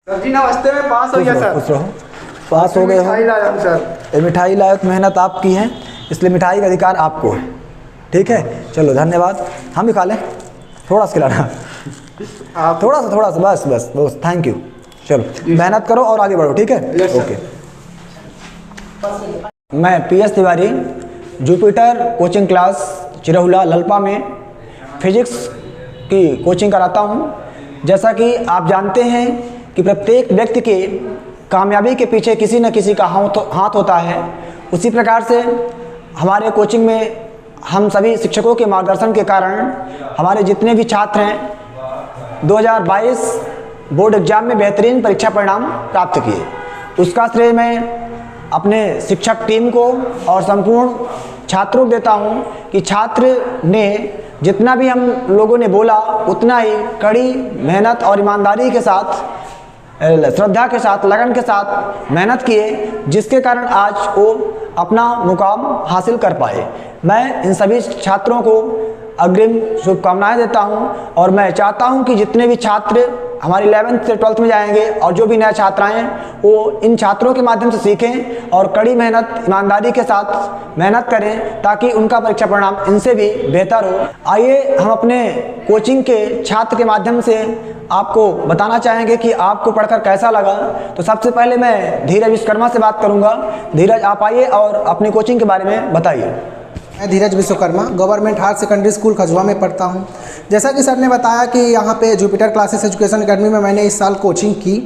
Sir जी नमस्ते, मैं पास हो गया सर। खुश रहो, पास हो गए हो। मिठाई लाया हूं सर। ये मिठाई लायक मेहनत आपकी है, इसलिए मिठाई का अधिकार आपको है। ठीक है, चलो धन्यवाद। हम भी खा लें, थोड़ा सा खिलाना, थोड़ा सा बस बस बस। Thank you. चलो मेहनत करो और आगे बढ़ो, ठीक है। ओके। मैं PS Tiwari, Jupiter coaching class Chirhula Lalpa में फिजिक्स की कोचिंग कराता हूँ। जैसा कि आप जानते हैं कि प्रत्येक व्यक्ति के कामयाबी के पीछे किसी न किसी का हाथ होता है, उसी प्रकार से हमारे कोचिंग में हम सभी शिक्षकों के मार्गदर्शन के कारण हमारे जितने भी छात्र हैं 2022 बोर्ड एग्जाम में बेहतरीन परीक्षा परिणाम प्राप्त किए। उसका श्रेय मैं अपने शिक्षक टीम को और संपूर्ण छात्रों को देता हूं कि छात्र ने जितना भी हम लोगों ने बोला उतना ही कड़ी मेहनत और ईमानदारी के साथ, श्रद्धा के साथ, लगन के साथ मेहनत किए, जिसके कारण आज वो अपना मुकाम हासिल कर पाए। मैं इन सभी छात्रों को अग्रिम शुभकामनाएं देता हूं और मैं चाहता हूं कि जितने भी छात्र हमारी 11th से 12th में जाएंगे और जो भी नए छात्र आए वो इन छात्रों के माध्यम से सीखें और कड़ी मेहनत, ईमानदारी के साथ मेहनत करें ताकि उनका परीक्षा परिणाम इनसे भी बेहतर हो। आइए हम अपने कोचिंग के छात्र के माध्यम से आपको बताना चाहेंगे कि आपको पढ़कर कैसा लगा। तो सबसे पहले मैं धीरज विश्वकर्मा से बात करूंगा। धीरज, आप आइए और अपनी कोचिंग के बारे में बताइए। मैं Dheeraj Vishwakarma government higher secondary school Khajua में पढ़ता हूं। जैसा कि सर ने बताया कि यहां पे जुपिटर क्लासेस एजुकेशन एकेडमी में मैंने इस साल कोचिंग की।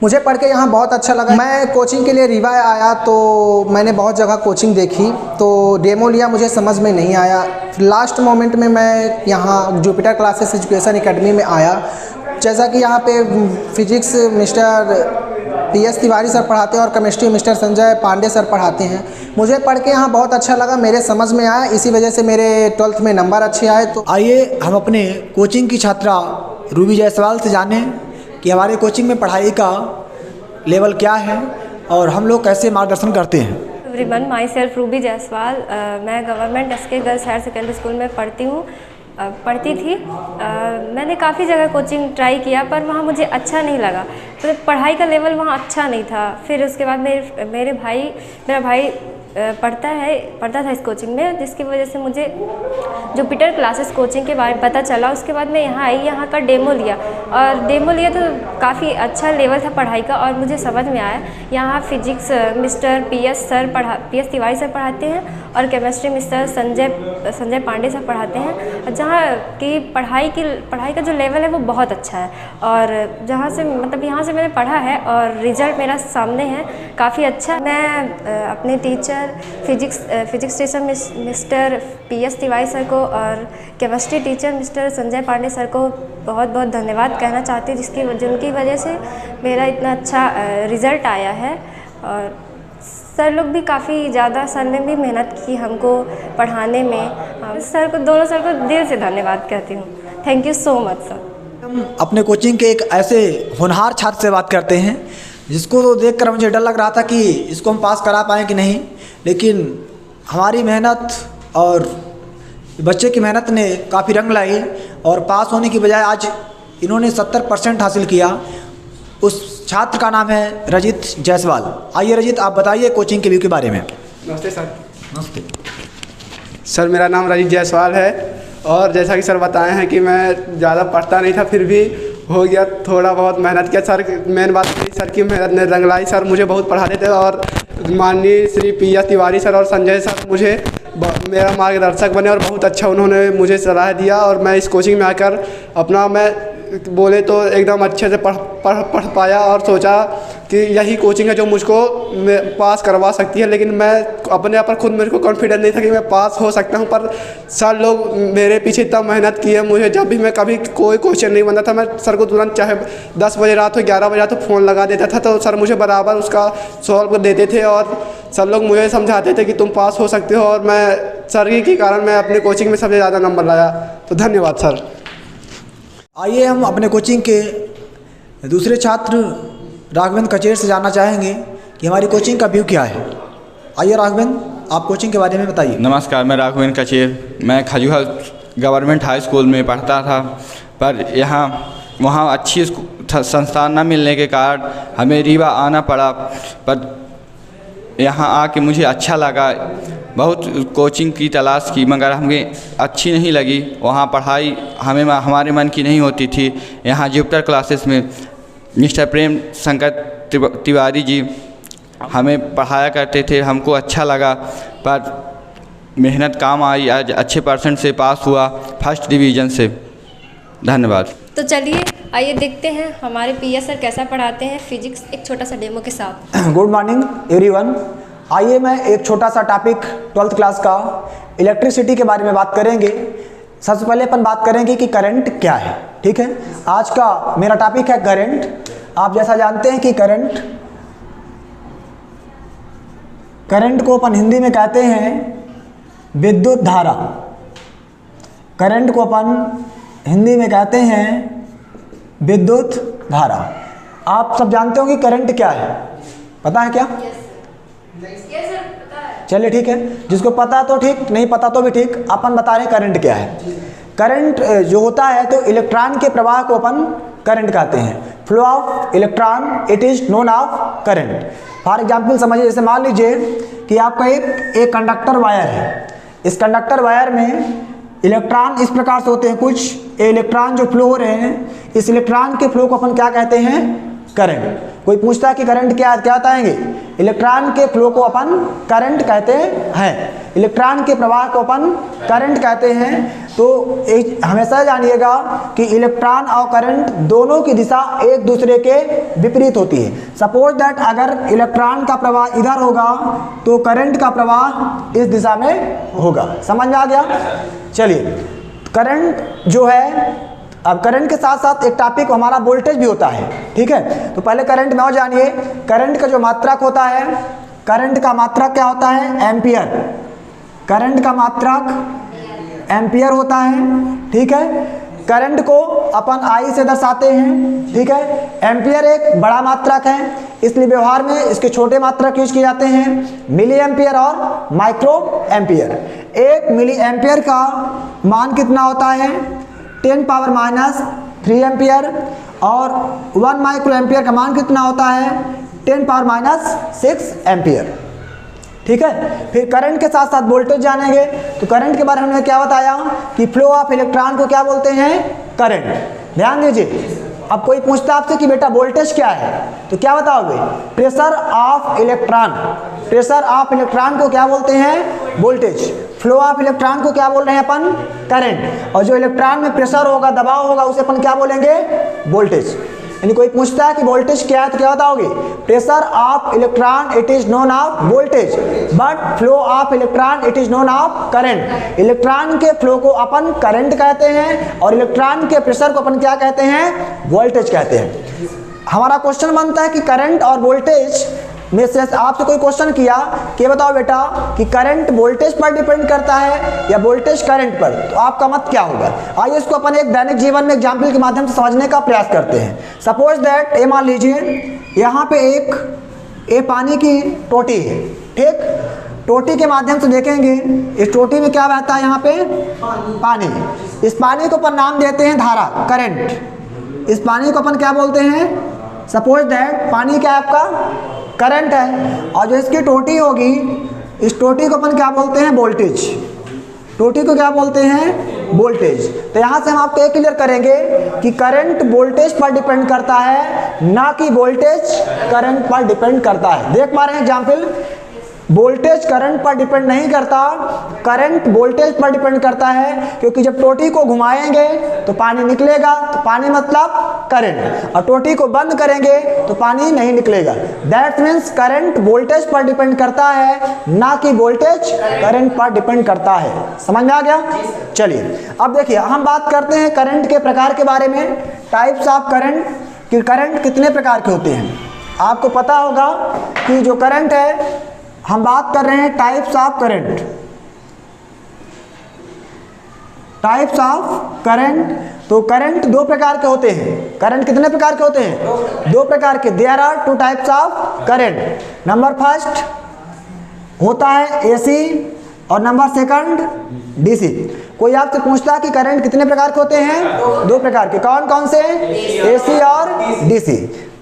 मुझे पढ़ के यहां बहुत अच्छा लगा। मैं कोचिंग के लिए रीवा आया तो मैंने बहुत जगह कोचिंग देखी, तो डेमो लिया, मुझे समझ में नहीं आया। लास्ट मोमेंट में मैं यहाँ जुपिटर क्लासेस एजुकेशन एकेडमी में आया। जैसा कि यहाँ पे physics mister PS Tiwari sir पढ़ाते हैं और chemistry mister Sanjay Pandey sir पढ़ाते हैं। मुझे पढ़ के यहाँ बहुत अच्छा लगा, मेरे समझ में आया, इसी वजह से मेरे 12th में नंबर अच्छे आए। तो आइए हम अपने कोचिंग की छात्रा रूबी जायसवाल से जानें कि हमारे कोचिंग में पढ़ाई का लेवल क्या है और हम लोग कैसे मार्गदर्शन करते हैं। Everyone, myself Ruby Jaiswal. मैं government SK girls higher secondary school में पढ़ती थी। मैंने काफ़ी जगह कोचिंग ट्राई किया पर वहाँ मुझे अच्छा नहीं लगा, तो पढ़ाई का लेवल वहाँ अच्छा नहीं था। फिर उसके बाद मेरा भाई पढ़ता था इस कोचिंग में, जिसकी वजह से मुझे जुपिटर क्लासेस कोचिंग के बारे में पता चला। उसके बाद मैं यहाँ आई, यहाँ का डेमो लिया तो काफ़ी अच्छा लेवल था पढ़ाई का और मुझे समझ में आया। यहाँ physics mister PS Tiwari sir पढ़ाते हैं और chemistry mister Sanjay Pandey sir पढ़ाते हैं, जहाँ की पढ़ाई का जो लेवल है वो बहुत अच्छा है। और यहाँ से मैंने पढ़ा है और रिजल्ट मेरा सामने है, काफ़ी अच्छा। मैं अपने teacher physics teacher mister PS Tiwari sir को और chemistry teacher mister Sanjay Pandey sir को बहुत बहुत धन्यवाद कहना चाहती हूँ, जिनकी वजह से मेरा इतना अच्छा रिज़ल्ट आया है। और सर लोग भी काफ़ी ज़्यादा, सर ने भी मेहनत की हमको पढ़ाने में। दोनों सर को दिल से धन्यवाद कहती हूँ। Thank you so much sir. हम अपने कोचिंग के एक ऐसे होनहार छात्र से बात करते हैं जिसको तो देखकर मुझे डर लग रहा था कि इसको हम पास करा पाएँ कि नहीं, लेकिन हमारी मेहनत और बच्चे की मेहनत ने काफ़ी रंग लाई और पास होने की बजाय आज इन्होंने 70% हासिल किया। उस छात्र का नाम है रजित जायसवाल। आइए रजित, आप बताइए कोचिंग के व्यू के बारे में। नमस्ते सर। नमस्ते सर, मेरा नाम रजित जायसवाल है और जैसा कि सर बताए हैं कि मैं ज़्यादा पढ़ता नहीं था, फिर भी हो गया, थोड़ा बहुत मेहनत किया। सर मेन बात सर की मेहनत ने रंग लाई। सर मुझे बहुत पढ़ाते थे और माननीय श्री PS तिवारी सर और संजय सर मुझे मेरा मार्गदर्शक बने और बहुत अच्छा उन्होंने मुझे सलाह दिया। और मैं इस कोचिंग में आकर अपना बोले तो एकदम अच्छे से पढ़ पाया और सोचा कि यही कोचिंग है जो मुझको पास करवा सकती है। लेकिन मैं अपने आप पर खुद मेरे को कॉन्फिडेंस नहीं था कि मैं पास हो सकता हूं, पर सर लोग मेरे पीछे इतना मेहनत की है। मुझे जब भी मैं कभी कोई क्वेश्चन नहीं बनता था, मैं सर को तुरंत, चाहे 10 बजे रात हो 11 बजे रात हो, फ़ोन लगा देता था, तो सर मुझे बराबर उसका सॉल्व कर देते थे और सर लोग मुझे समझाते थे कि तुम पास हो सकते हो। और मैं सर ही के कारण मैं अपने कोचिंग में सबसे ज़्यादा नंबर लाया। तो धन्यवाद सर। आइए हम अपने कोचिंग के दूसरे छात्र राघवेंद्र कचेर से जानना चाहेंगे कि हमारी कोचिंग का व्यू क्या है। आइए राघवेंद्र, आप कोचिंग के बारे में बताइए। नमस्कार, मैं राघवेंद्र कचेर। मैं खजुहा गवर्नमेंट हाई स्कूल में पढ़ता था, पर वहाँ अच्छी संस्थान न मिलने के कारण हमें रीवा आना पड़ा, पर यहाँ आके मुझे अच्छा लगा। बहुत कोचिंग की तलाश की मगर हमें अच्छी नहीं लगी। वहाँ पढ़ाई हमारे मन की नहीं होती थी। यहाँ जुपिटर क्लासेस में मिस्टर प्रेम शंकर तिवारी जी हमें पढ़ाया करते थे, हमको अच्छा लगा, पर मेहनत काम आई। आज अच्छे परसेंट से पास हुआ, फर्स्ट डिवीज़न से। धन्यवाद। तो चलिए आइए देखते हैं हमारे पीएस सर कैसा पढ़ाते हैं फिजिक्स, एक छोटा सा डेमो के साथ। Good morning everyone. आइए मैं एक छोटा सा टॉपिक 12th क्लास का इलेक्ट्रिसिटी के बारे में बात करेंगे। सबसे पहले अपन बात करेंगे कि करंट क्या है। ठीक है, आज का मेरा टॉपिक है करंट। आप जैसा जानते हैं कि करंट को अपन हिंदी में कहते हैं विद्युत धारा। करंट को अपन हिंदी में कहते हैं विद्युत धारा। आप सब जानते हो कि करंट क्या है, पता है क्या? चलिए ठीक है, जिसको पता तो ठीक, नहीं पता तो भी ठीक। अपन बता रहे हैं करंट क्या है। करंट जो होता है तो इलेक्ट्रॉन के प्रवाह को अपन करंट कहते हैं। Flow of electron it is known of current. For example समझिए, जैसे मान लीजिए कि आपका एक कंडक्टर वायर है। इस कंडक्टर वायर में इलेक्ट्रॉन इस प्रकार से होते हैं, कुछ इलेक्ट्रॉन जो फ्लो हो रहे हैं, इस इलेक्ट्रॉन के फ्लो को अपन क्या कहते हैं? करंट। कोई पूछता है कि करंट क्या बताएंगे? इलेक्ट्रॉन के फ्लो को अपन करंट कहते हैं, इलेक्ट्रॉन के प्रवाह को अपन करंट कहते हैं। तो हमेशा जानिएगा कि इलेक्ट्रॉन और करंट दोनों की दिशा एक दूसरे के विपरीत होती है। सपोज दैट अगर इलेक्ट्रॉन का प्रवाह इधर होगा तो करंट का प्रवाह इस दिशा में होगा। समझ में आ गया? चलिए, करंट जो है, अब करंट के साथ साथ एक टॉपिक हमारा वोल्टेज भी होता है। ठीक है, तो पहले करंट में और जानिए। करंट का जो मात्रक होता है, करंट का मात्रक क्या होता है? एम्पियर। करंट का मात्रक एम्पियर होता है। ठीक है, करंट को अपन आई से दर्शाते हैं। ठीक है, एम्पियर एक बड़ा मात्रक है, इसलिए व्यवहार में इसके छोटे मात्रक यूज किए जाते हैं, मिली एम्पियर और माइक्रो एम्पियर। एक मिली एम्पियर का मान कितना होता है? 10⁻³ एम्पियर। और 1 माइक्रो एम्पियर का मान कितना होता है? 10⁻⁶ एम्पियर। ठीक है, फिर करंट के साथ साथ वोल्टेज जानेंगे। तो करंट के बारे में हमने क्या बताया कि फ्लो ऑफ इलेक्ट्रॉन को क्या बोलते हैं? करंट। ध्यान दीजिए, अब कोई पूछता है आपसे कि बेटा वोल्टेज क्या है, तो क्या बताओगे? Pressure of electron. Pressure of electron को क्या बोलते हैं? वोल्टेज। फ्लो ऑफ इलेक्ट्रॉन को क्या बोल रहे हैं अपन? करंट। और जो इलेक्ट्रॉन में प्रेशर होगा, दबाव होगा, उसे अपन क्या बोलेंगे? वोल्टेज। यानी कोई पूछता है कि वोल्टेज क्या है, तो क्या बताओगे? Pressure of electron it is known of voltage, but flow of electron it is known of current. Electron के फ्लो को अपन करंट कहते हैं और इलेक्ट्रॉन के प्रेशर को अपन क्या कहते हैं? वोल्टेज कहते हैं। हमारा क्वेश्चन बनता है कि करंट और वोल्टेज में से आपसे कोई क्वेश्चन किया कि बताओ बेटा कि करंट वोल्टेज पर डिपेंड करता है या वोल्टेज करंट पर, तो आपका मत क्या होगा? आइए इसको अपन एक दैनिक जीवन में एग्जाम्पल के माध्यम से समझने का प्रयास करते हैं। सपोज दैट ये मान लीजिए यहाँ पे एक पानी की टोटी है। ठीक, टोटी के माध्यम से देखेंगे इस टोटी में क्या बहता है? यहाँ पे पानी। इस पानी को अपन नाम देते हैं धारा, करंट। इस पानी को अपन क्या बोलते हैं? सपोज दैट पानी क्या है आपका? करंट है। और जो इसकी टोटी होगी, इस टोटी को अपन क्या बोलते हैं? वोल्टेज। टोटी को क्या बोलते हैं? वोल्टेज। तो यहाँ से हम आपको ये क्लियर करेंगे कि करंट वोल्टेज पर डिपेंड करता है, ना कि वोल्टेज करंट पर डिपेंड करता है। देख पा रहे हैं एग्जाम्पल? वोल्टेज करंट पर डिपेंड नहीं करता, करंट वोल्टेज पर डिपेंड करता है, क्योंकि जब टोटी को घुमाएंगे तो पानी निकलेगा, तो पानी मतलब करंट, और टोटी को बंद करेंगे तो पानी नहीं निकलेगा। दैट मीन्स करंट वोल्टेज पर डिपेंड करता है, ना कि वोल्टेज करंट पर डिपेंड करता है। समझ में आ गया? चलिए अब देखिए, हम बात करते हैं करंट के प्रकार के बारे में, टाइप्स ऑफ करंट, कि करंट कितने प्रकार के होते हैं। आपको पता होगा कि जो करंट है, हम बात कर रहे हैं types of current. Types of current, तो करंट दो प्रकार के होते हैं। करंट कितने प्रकार के होते हैं? दो प्रकार के। There are 2 types of current. Number first होता है एसी और नंबर सेकंड डीसी। कोई आपसे पूछता है कि करंट कितने प्रकार के होते हैं? 2 प्रकार के। कौन कौन से? एसी और डीसी।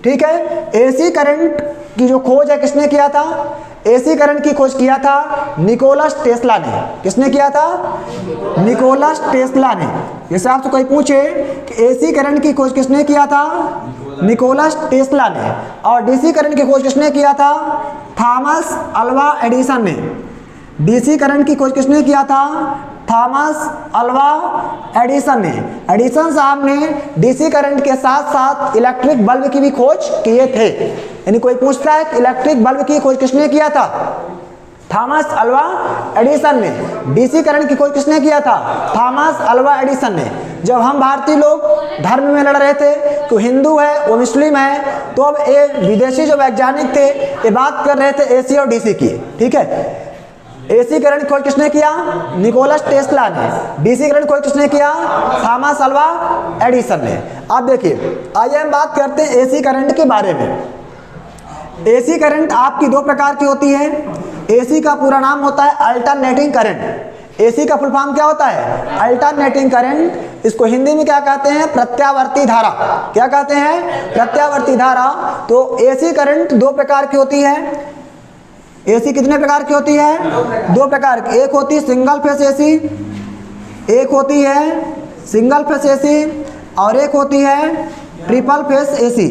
ठीक है, एसी करंट की जो खोज है किसने किया था? एसी करंट की खोज किया था निकोलस टेस्ला ने। किसने किया था? निकोलस टेस्ला ने। जैसे आपसे कोई पूछे कि एसी करंट की खोज किसने किया था? निकोलस टेस्ला ने। और डीसी करंट की खोज किसने किया था? थॉमस अल्वा एडिसन ने। डीसी करंट की खोज किसने किया था? थॉमस अल्वा एडिसन ने। एडिसन साहब ने डीसी करंट के साथ साथ इलेक्ट्रिक बल्ब की भी खोज किए थे। यानी कोई पूछता है कि इलेक्ट्रिक बल्ब की खोज किसने किया था? थॉमस अल्वा एडिसन ने। डीसी करंट की खोज किसने किया था? थॉमस अल्वा एडिसन ने। जब हम भारतीय लोग धर्म में लड़ रहे थे, तो हिंदू है वो मुस्लिम है, तो अब ये विदेशी जो वैज्ञानिक थे ये बात कर रहे थे एसी और डीसी की। ठीक है, एसी करंट खोज किसने किया? निकोलस टेस्ला ने। डीसी करंट खोज किसने किया? थॉमस अल्वा एडिसन ने। अब देखिए, आइए हम बात करते हैं एसी करंट के बारे में। एसी करंट आपकी 2 प्रकार की होती है। एसी का पूरा नाम होता है अल्टरनेटिंग करंट। एसी का फुल फॉर्म क्या होता है? Alternating current. इसको हिंदी में क्या कहते हैं? प्रत्यावर्ती धारा। क्या कहते हैं? प्रत्यावर्ती धारा। तो एसी करंट 2 प्रकार की होती है। एसी कितने प्रकार की होती है? 2 प्रकार की। एक होती है सिंगल फेस एसी, एक होती है सिंगल फेस एसी, और एक होती है ट्रिपल फेस एसी।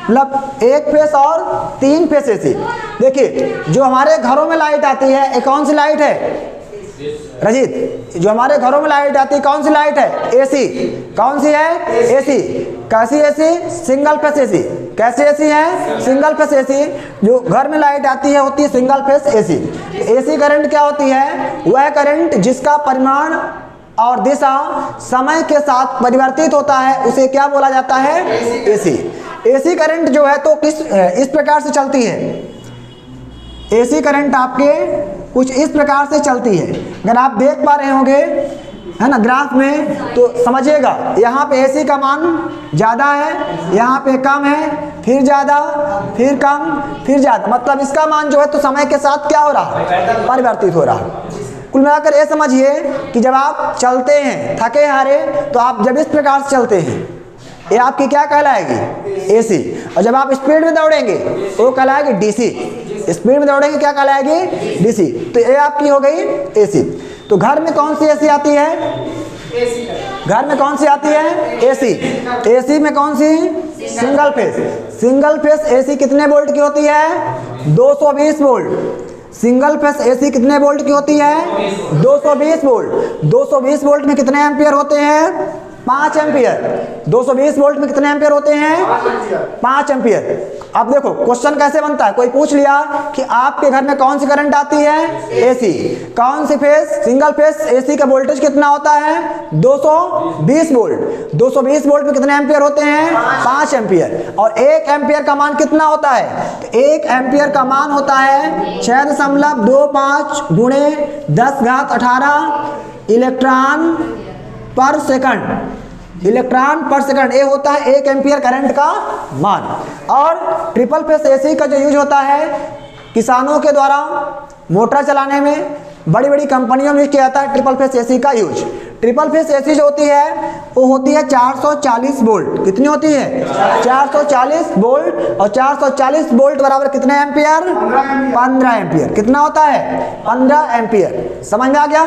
मतलब 1 फेस और 3 फेस एसी। देखिए, जो हमारे घरों में लाइट आती है, ये कौन सी लाइट है रजीत? जो हमारे घरों में लाइट आती है कौन सी लाइट है? एसी। कौन सी है? एसी। कैसी एसी? Single phase AC. कैसी एसी है? Single phase AC. जो घर में लाइट आती है होती है single phase AC. AC current क्या होती है? वह करंट जिसका परिमाण और दिशा समय के साथ परिवर्तित होता है, उसे क्या बोला जाता है? एसी। एसी करंट जो है तो इस प्रकार से चलती है। एसी करंट आपके कुछ इस प्रकार से चलती है। अगर आप देख पा रहे होंगे, है ना, ग्राफ में, तो समझिएगा यहाँ पे एसी का मान ज़्यादा है, यहाँ पे कम है, फिर ज़्यादा, फिर कम, फिर ज़्यादा। मतलब इसका मान जो है तो समय के साथ क्या हो रहा है? परिवर्तित हो रहा है। कुल मिलाकर ये समझिए कि जब आप चलते हैं थके हारे, तो आप जब इस प्रकार से चलते हैं, ये आपकी क्या कहलाएगी? एसी। और जब आप स्पीड में दौड़ेंगे तो वो कहलाएगी डीसी। स्पीड में दौड़ेंगे क्या कहलाएगी? डीसी। तो ये आपकी हो गई एसी। तो घर में कौन सी एसी आती है? घर में कौन सी आती है? एसी। एसी में कौन सी? Single phase. Single phase AC कितने वोल्ट की होती है? 220 वोल्ट। सिंगल फेस एसी कितने वोल्ट की होती है? 220 वोल्ट। 220 वोल्ट में कितने एम्पियर होते हैं? 5 एम्पियर। 220 वोल्ट में कितने एम्पियर होते हैं? 5 एम्पियर। अब देखो क्वेश्चन कैसे बनता है। कोई पूछ लिया कि आपके घर में कौन सी करंट आती है? एसी। कौन सी फेस? सिंगल फेस एसी का वोल्टेज कितना होता है? 220 वोल्ट। 220 वोल्ट में कितने एम्पियर होते हैं? 5 एम्पियर। और 1 एम्पियर का मान कितना होता है? तो 1 एम्पियर का मान होता है 6.25 गुणे 10⁻18 इलेक्ट्रॉन पर सेकंड। इलेक्ट्रॉन पर सेकंड, ये होता है 1 एम्पियर करंट का मान। और ट्रिपल फेस एसी का जो यूज होता है किसानों के द्वारा मोटर चलाने में, बड़ी बड़ी कंपनियों में किया जाता है ट्रिपल फेस एसी का यूज। ट्रिपल फेस एसी जो होती है वो होती है 440 वोल्ट। कितनी होती है? 440 वोल्ट। और 440 वोल्ट बराबर कितने एम्पियर? 15 एम्पियर। कितना होता है? 15 एम्पियर। समझ में आ गया?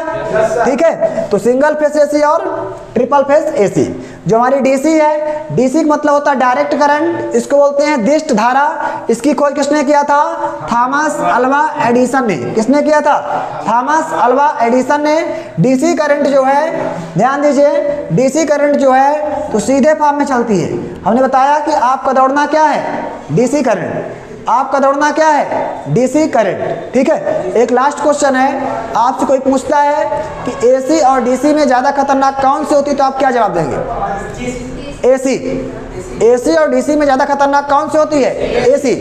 ठीक है। तो सिंगल फेस एसी और ट्रिपल फेस एसी। जो हमारी डीसी है, डीसी का मतलब होता है डायरेक्ट करंट, इसको बोलते हैं दिष्ट धारा। इसकी खोज किसने किया था? थॉमस अल्वा एडिसन ने। किसने किया था? थॉमस अल्वा एडिसन ने। डीसी करंट जो है, ध्यान दीजिए, डीसी करंट जो है तो सीधे फॉर्म में चलती है। हमने बताया कि आपका दौड़ना क्या है? DC current. आपका दौड़ना क्या है? DC current. ठीक है। एक लास्ट क्वेश्चन है, आपसे कोई पूछता है कि एसी और डीसी में ज्यादा खतरनाक कौन सी होती है, तो आप क्या जवाब देंगे? एसी। एसी और डीसी में ज्यादा खतरनाक कौन सी होती है? एसी।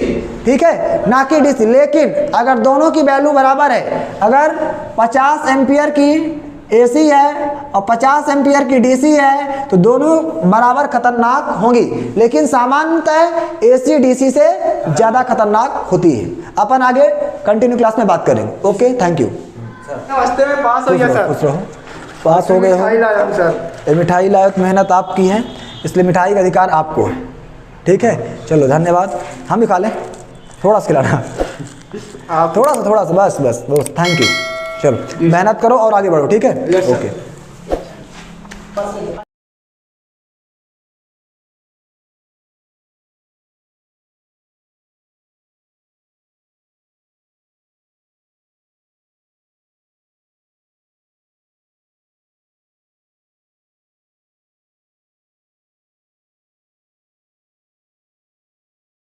ठीक है, ना कि डीसी। लेकिन अगर दोनों की वैल्यू बराबर है, अगर 50 एम्पियर की एसी है और 50 एम्पियर की डीसी है, तो दोनों बराबर खतरनाक होंगी। लेकिन सामान्यतः एसी डीसी से ज़्यादा खतरनाक होती है। अपन आगे कंटिन्यू क्लास में बात करेंगे। Okay, thank you. नमस्ते में पास हो गया सर। पास हो गए हो। मिठाई लाया हूँ सर। ये मिठाई लायक मेहनत आपकी है, इसलिए मिठाई का अधिकार आपको है। ठीक है, चलो धन्यवाद। हम भी खा लें, थोड़ा सा खिलाना, आप थोड़ा सा, बस बस बस, थैंक यू। चलो मेहनत करो और आगे बढ़ो, ठीक है, Yes, sir. ओके।